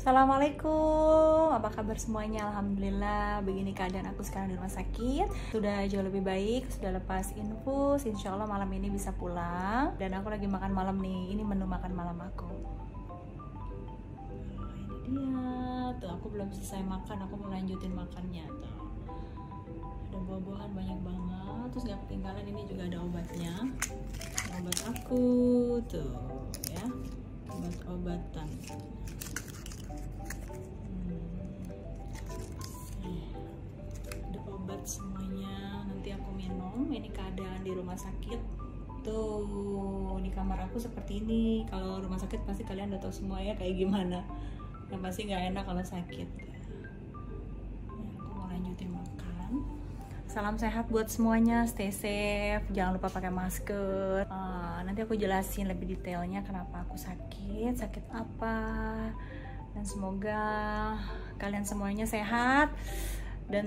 Assalamualaikum, apa kabar semuanya? Alhamdulillah, begini keadaan aku sekarang di rumah sakit. Sudah jauh lebih baik, sudah lepas infus. Insya Allah malam ini bisa pulang. Dan aku lagi makan malam nih, ini menu makan malam aku. Ini dia, tuh aku belum selesai makan, aku mau lanjutin makannya tuh. Ada buah-buahan banyak banget, terus gak ketinggalan ini juga ada obatnya. Obat aku tuh ya, obat-obatan. Ada obat semuanya, nanti aku minum. Ini keadaan di rumah sakit tuh, di kamar aku seperti ini. Kalau rumah sakit pasti kalian udah tahu semua ya kayak gimana. Yang pasti nggak enak kalau sakit ya. Aku mau lanjutin makan. Salam sehat buat semuanya, stay safe, jangan lupa pakai masker. Nanti aku jelasin lebih detailnya kenapa aku sakit apa, dan semoga kalian semuanya sehat. Dan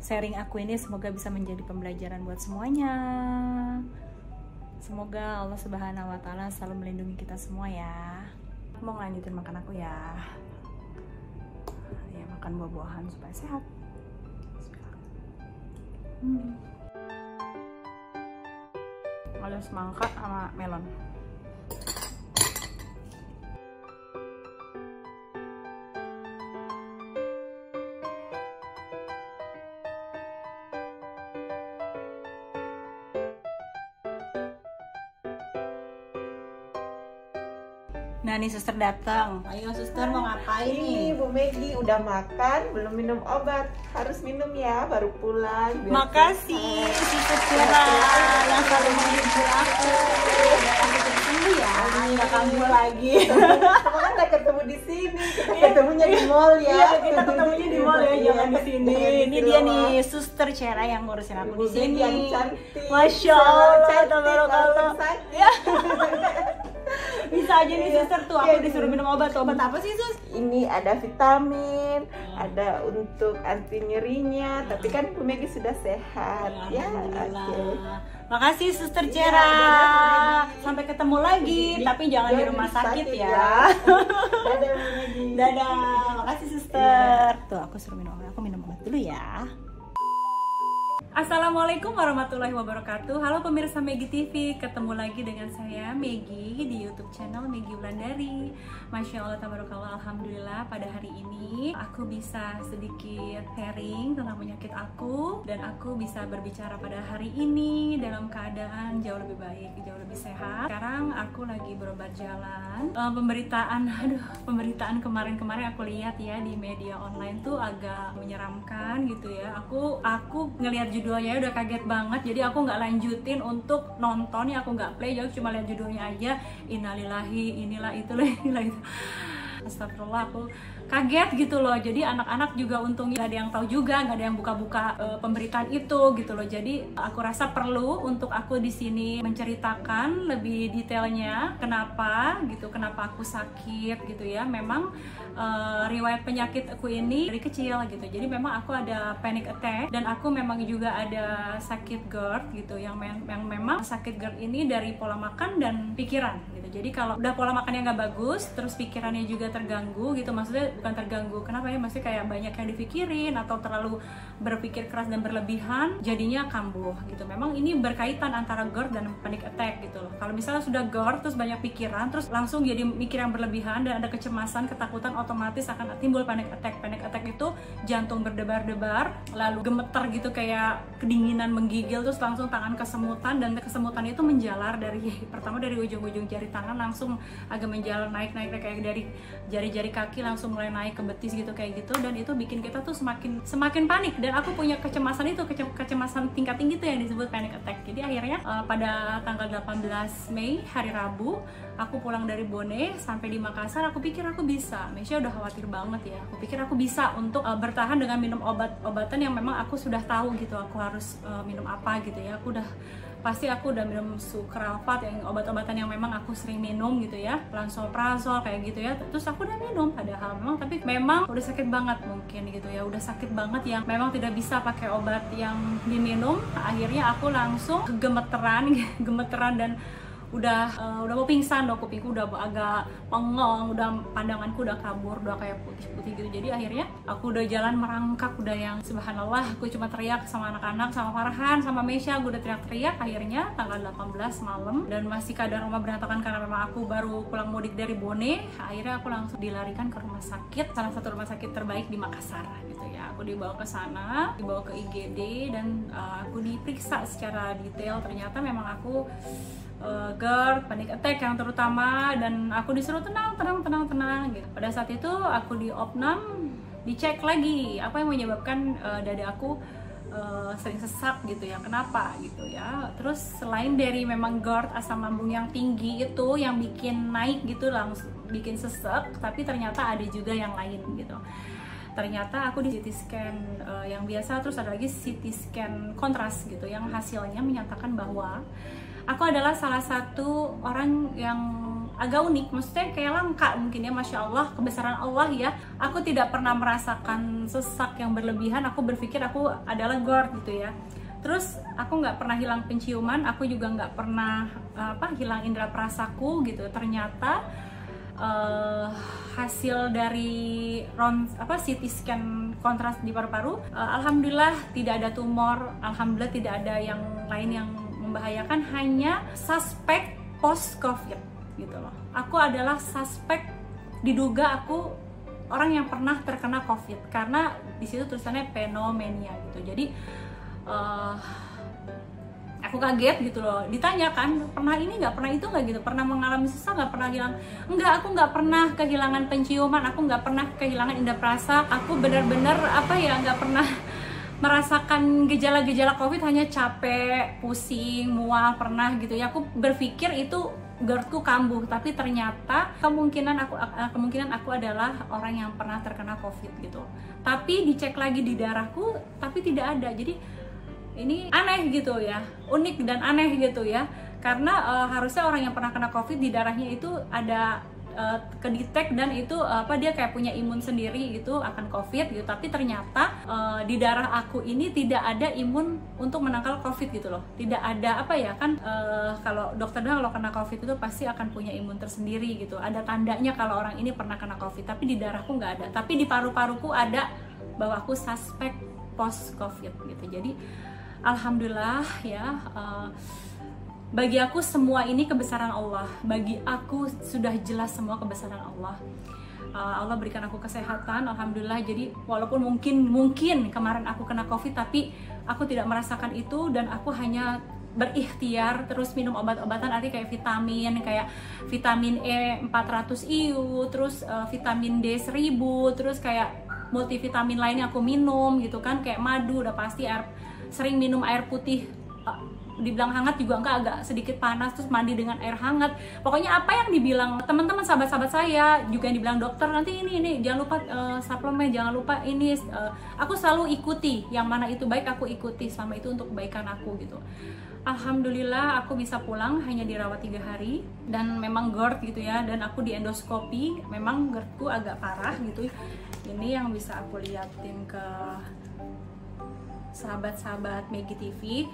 sharing aku ini semoga bisa menjadi pembelajaran buat semuanya. Semoga Allah Subhanahu wa Ta'ala selalu melindungi kita semua ya. Aku mau ngelanjutin makan aku ya. Ya, makan buah-buahan supaya sehat. Ada semangka sama melon. Nah nih suster datang. Ayo suster mau ngapain nih? Ini Bu Megi udah makan, belum minum obat. Harus minum ya, baru pulang. Makasih suster Cira yang selalu menghibur aku. Udah sembuh ya, nggak kambuh lagi. Kemarin udah ketemu di sini, kita ketemunya di mall ya. Iya, kita ketemunya di mall ya, jangan di sini. Ini dia nih suster Cira yang ngurusin aku di sini. Yang cantik. Masya Allah, tabarakallah. Ya. Bisa aja nih suster tuh, aku disuruh minum obat. Obat apa sih sus? Ini ada vitamin, ada untuk anti nyerinya. Tapi kan Bu Megi sudah sehat ya. Makasih suster Cera. Sampai ketemu lagi, tapi jangan di rumah sakit ya. Dadah Bu Megi. Dadah, makasih suster. Tuh aku suruh minum obat, aku minum obat dulu ya. Assalamualaikum warahmatullahi wabarakatuh. Halo pemirsa Megi TV, ketemu lagi dengan saya Megi di YouTube channel Megi Wulandari. Masya Allah, tabarakallah, alhamdulillah pada hari ini aku bisa sedikit sharing tentang penyakit aku, dan aku bisa berbicara pada hari ini dalam keadaan jauh lebih baik, jauh lebih sehat. Sekarang aku lagi berobat jalan. Pemberitaan kemarin aku lihat ya di media online tuh agak menyeramkan gitu ya. Aku ngelihat judulnya udah kaget banget, jadi aku nggak lanjutin untuk nonton ya, aku nggak play, jadi cuma lihat judulnya aja. Innalillahi, inilah itulah, inilah itu. Astagfirullah, aku kaget gitu loh. Jadi anak-anak juga untungnya nggak ada yang tahu juga, nggak ada yang buka-buka pemberitaan itu gitu loh. Jadi aku rasa perlu untuk aku di sini menceritakan lebih detailnya kenapa aku sakit gitu ya. Memang riwayat penyakit aku ini dari kecil gitu. Jadi memang aku ada panic attack, dan aku memang juga ada sakit GERD gitu, yang memang sakit GERD ini dari pola makan dan pikiran gitu. Jadi kalau udah pola makannya nggak bagus, terus pikirannya juga terganggu gitu, maksudnya bukan terganggu, kenapa ya, masih kayak banyak yang dipikirin atau terlalu berpikir keras dan berlebihan, jadinya kambuh gitu. Memang ini berkaitan antara GERD dan panic attack gitu loh. Kalau misalnya sudah GERD terus banyak pikiran, terus langsung jadi mikir yang berlebihan dan ada kecemasan, ketakutan, otomatis akan timbul panic attack. Panic attack itu jantung berdebar-debar, lalu gemeter gitu kayak kedinginan, menggigil, terus langsung tangan kesemutan, dan kesemutan itu menjalar pertama dari ujung-ujung jari tangan langsung agak menjalar naik kayak dari jari-jari kaki langsung mulai naik ke betis gitu kayak gitu, dan itu bikin kita tuh semakin panik. Dan aku punya kecemasan itu, kecemasan tingkat tinggi tuh yang disebut panic attack. Jadi akhirnya pada tanggal 18 Mei hari Rabu aku pulang dari Bone sampai di Makassar, aku pikir aku bisa. Mesya udah khawatir banget ya. Aku pikir aku bisa untuk bertahan dengan minum obat-obatan yang memang aku sudah tahu gitu aku harus minum apa gitu ya. Aku udah minum sukralfat, yang obat-obatan yang memang aku sering minum gitu ya, lansoprazol kayak gitu ya. Terus aku udah minum, padahal memang udah sakit banget mungkin gitu ya, udah sakit banget yang memang tidak bisa pakai obat yang diminum. Akhirnya aku langsung gemeteran dan udah mau pingsan, kupingku udah agak pengong, udah pandanganku udah kabur, udah kayak putih-putih gitu. Jadi akhirnya aku udah jalan merangkak, udah yang subhanallah, aku cuma teriak sama anak-anak, sama Farhan, sama Mesya, gue udah teriak-teriak. Akhirnya tanggal 18 malam, dan masih keadaan rumah berantakan karena memang aku baru pulang mudik dari Bone. Akhirnya aku langsung dilarikan ke rumah sakit, salah satu rumah sakit terbaik di Makassar gitu ya. Aku dibawa ke sana, dibawa ke IGD, dan aku diperiksa secara detail. Ternyata memang aku GERD, panic attack yang terutama, dan aku disuruh tenang gitu. Pada saat itu aku di opnam, dicek lagi apa yang menyebabkan dada aku sering sesak gitu ya, kenapa gitu ya. Terus selain dari memang GERD, asam lambung yang tinggi itu yang bikin naik gitu, langsung bikin sesek, tapi ternyata ada juga yang lain gitu. Ternyata aku di CT scan yang biasa, terus ada lagi CT scan kontras gitu, yang hasilnya menyatakan bahwa aku adalah salah satu orang yang agak unik, maksudnya kayak langka mungkin ya, Masya Allah, kebesaran Allah ya. Aku tidak pernah merasakan sesak yang berlebihan, aku berpikir aku adalah GERD gitu ya. Terus aku nggak pernah hilang penciuman, aku juga nggak pernah hilang indera perasaku gitu. Ternyata hasil dari CT scan kontras di paru-paru, alhamdulillah tidak ada tumor, alhamdulillah tidak ada yang lain yang membahayakan, hanya suspek post covid gitu loh. Aku adalah suspek, diduga aku orang yang pernah terkena covid, karena di situ tulisannya pneumonia gitu. Jadi aku kaget gitu loh, ditanya kan, pernah ini nggak, pernah itu nggak gitu, pernah mengalami sesak nggak, pernah hilang enggak, aku nggak pernah kehilangan penciuman, aku nggak pernah kehilangan indera perasa, aku benar-benar nggak pernah merasakan gejala-gejala covid, hanya capek, pusing, mual pernah gitu ya. Aku berpikir itu GERD-ku kambuh, tapi ternyata kemungkinan aku adalah orang yang pernah terkena covid gitu. Tapi dicek lagi di darahku, tapi tidak ada. Jadi ini aneh gitu ya, unik dan aneh gitu ya, karena harusnya orang yang pernah kena covid di darahnya itu ada kedetek, dan itu dia kayak punya imun sendiri gitu akan covid gitu. Tapi ternyata di darah aku ini tidak ada imun untuk menangkal covid gitu loh, tidak ada kalau dokter bilang kalau kena covid itu pasti akan punya imun tersendiri gitu, ada tandanya kalau orang ini pernah kena covid. Tapi di darahku nggak ada, tapi di paru-paruku ada bahwa aku suspek post covid gitu. Jadi alhamdulillah ya, bagi aku semua ini kebesaran Allah. Bagi aku sudah jelas semua kebesaran Allah. Allah berikan aku kesehatan, alhamdulillah. Jadi walaupun mungkin kemarin aku kena covid, tapi aku tidak merasakan itu, dan aku hanya berikhtiar terus minum obat-obatan, arti kayak vitamin E 400 IU, terus vitamin D 1000, terus kayak multivitamin lainnya aku minum gitu kan, kayak madu udah pasti, sering minum air putih, dibilang hangat juga enggak, agak sedikit panas, terus mandi dengan air hangat. Pokoknya apa yang dibilang teman-teman, sahabat-sahabat saya juga yang dibilang dokter, nanti ini jangan lupa suplemen, jangan lupa ini, aku selalu ikuti, yang mana itu baik aku ikuti, selama itu untuk kebaikan aku gitu. Alhamdulillah aku bisa pulang, hanya dirawat 3 hari, dan memang GERD gitu ya, dan aku di endoskopi, memang GERD-ku agak parah gitu. Ini yang bisa aku liatin ke sahabat-sahabat Maggie TV.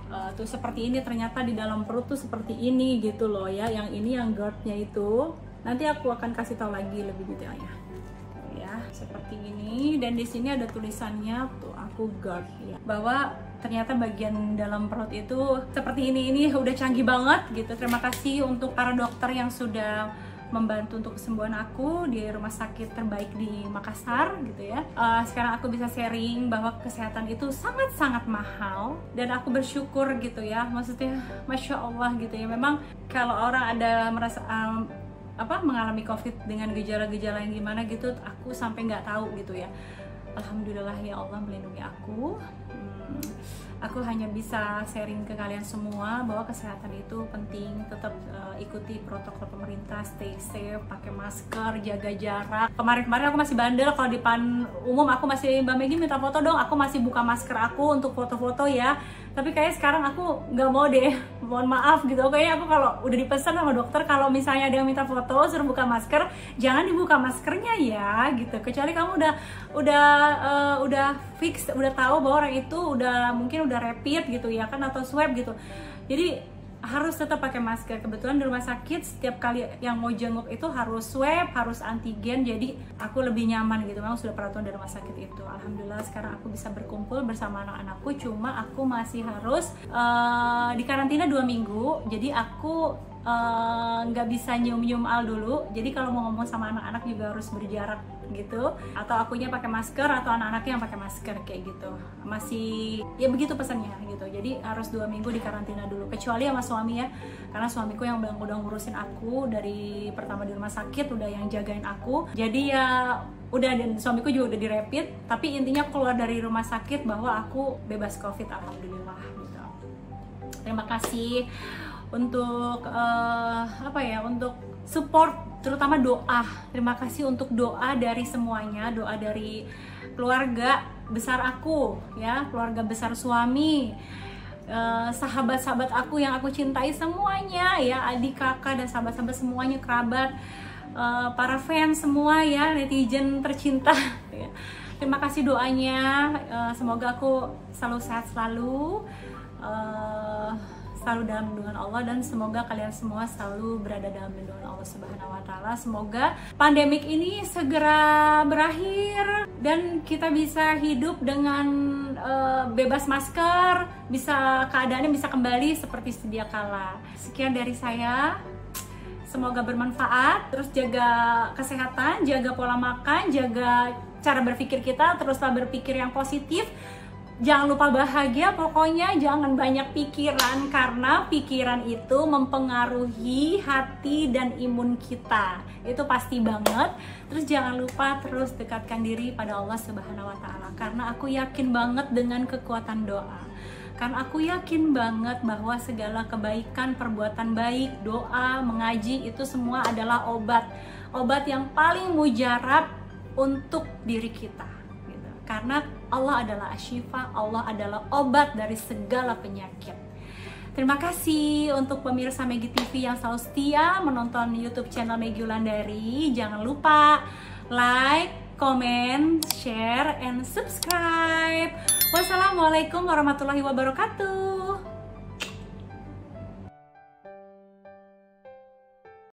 Tuh seperti ini, ternyata di dalam perut tuh seperti ini gitu loh ya. Yang ini yang GERD-nya itu, nanti aku akan kasih tahu lagi lebih detailnya ya, seperti ini. Dan di sini ada tulisannya tuh, aku GERD ya, bahwa ternyata bagian dalam perut itu seperti ini udah canggih banget gitu. Terima kasih untuk para dokter yang sudah membantu untuk kesembuhan aku di rumah sakit terbaik di Makassar gitu ya. Sekarang aku bisa sharing bahwa kesehatan itu sangat-sangat mahal, dan aku bersyukur gitu ya, maksudnya Masya Allah gitu ya. Memang kalau orang ada merasa mengalami covid dengan gejala-gejala yang gimana gitu, aku sampai nggak tahu gitu ya. Alhamdulillah ya Allah melindungi aku. Aku hanya bisa sharing ke kalian semua bahwa kesehatan itu penting. Tetap ikuti protokol pemerintah, stay safe, pakai masker, jaga jarak. Kemarin aku masih bandel, kalau di depan umum aku masih, Mbak Maggie minta foto dong, aku masih buka masker aku untuk foto-foto ya. Tapi kayaknya sekarang aku nggak mau deh, mohon maaf gitu. Kayaknya aku kalau udah dipesan sama dokter, kalau misalnya ada yang minta foto suruh buka masker, jangan dibuka maskernya ya gitu. Kecuali kamu udah fix, udah tahu bahwa orang itu mungkin udah rapid gitu ya kan, atau swab gitu. Jadi harus tetap pakai masker. Kebetulan di rumah sakit setiap kali yang mau jenguk itu harus swab, harus antigen, jadi aku lebih nyaman gitu. Memang sudah peraturan dari rumah sakit itu. Alhamdulillah sekarang aku bisa berkumpul bersama anak-anakku, cuma aku masih harus di karantina 2 minggu. Jadi aku nggak bisa nyium-nyium Al dulu. Jadi kalau mau ngomong sama anak-anak juga harus berjarak gitu, atau akunya pakai masker atau anak-anaknya yang pakai masker kayak gitu. Masih ya begitu pesannya gitu. Jadi harus 2 minggu di karantina dulu, kecuali sama suami ya, karena suamiku yang udah ngurusin aku dari pertama di rumah sakit, udah yang jagain aku. Jadi ya udah, dan suamiku juga udah direpit. Tapi intinya keluar dari rumah sakit bahwa aku bebas COVID, alhamdulillah gitu. Terima kasih untuk untuk support, terutama doa. Terima kasih untuk doa dari semuanya, doa dari keluarga besar aku ya, keluarga besar suami, sahabat-sahabat aku yang aku cintai semuanya ya, adik, kakak, dan sahabat-sahabat semuanya, kerabat, para fans semua ya, netizen tercinta ya. Terima kasih doanya, semoga aku selalu sehat, selalu dalam lindungan Allah, dan semoga kalian semua selalu berada dalam lindungan Allah Subhanahu wa Ta'ala. Semoga pandemik ini segera berakhir dan kita bisa hidup dengan bebas masker, bisa keadaannya bisa kembali seperti sedia kala. Sekian dari saya. Semoga bermanfaat. Terus jaga kesehatan, jaga pola makan, jaga cara berpikir kita, teruslah berpikir yang positif. Jangan lupa bahagia, pokoknya jangan banyak pikiran, karena pikiran itu mempengaruhi hati dan imun kita. Itu pasti banget. Terus jangan lupa terus dekatkan diri pada Allah Subhanahu wa Ta'ala, karena aku yakin banget dengan kekuatan doa. Karena aku yakin banget bahwa segala kebaikan, perbuatan baik, doa, mengaji, itu semua adalah obat. Obat yang paling mujarab untuk diri kita. Karena Allah adalah asyifa, Allah adalah obat dari segala penyakit. Terima kasih untuk pemirsa Maggie TV yang selalu setia menonton YouTube channel Maggie Wulandari. Jangan lupa like, comment, share, and subscribe. Wassalamualaikum warahmatullahi wabarakatuh.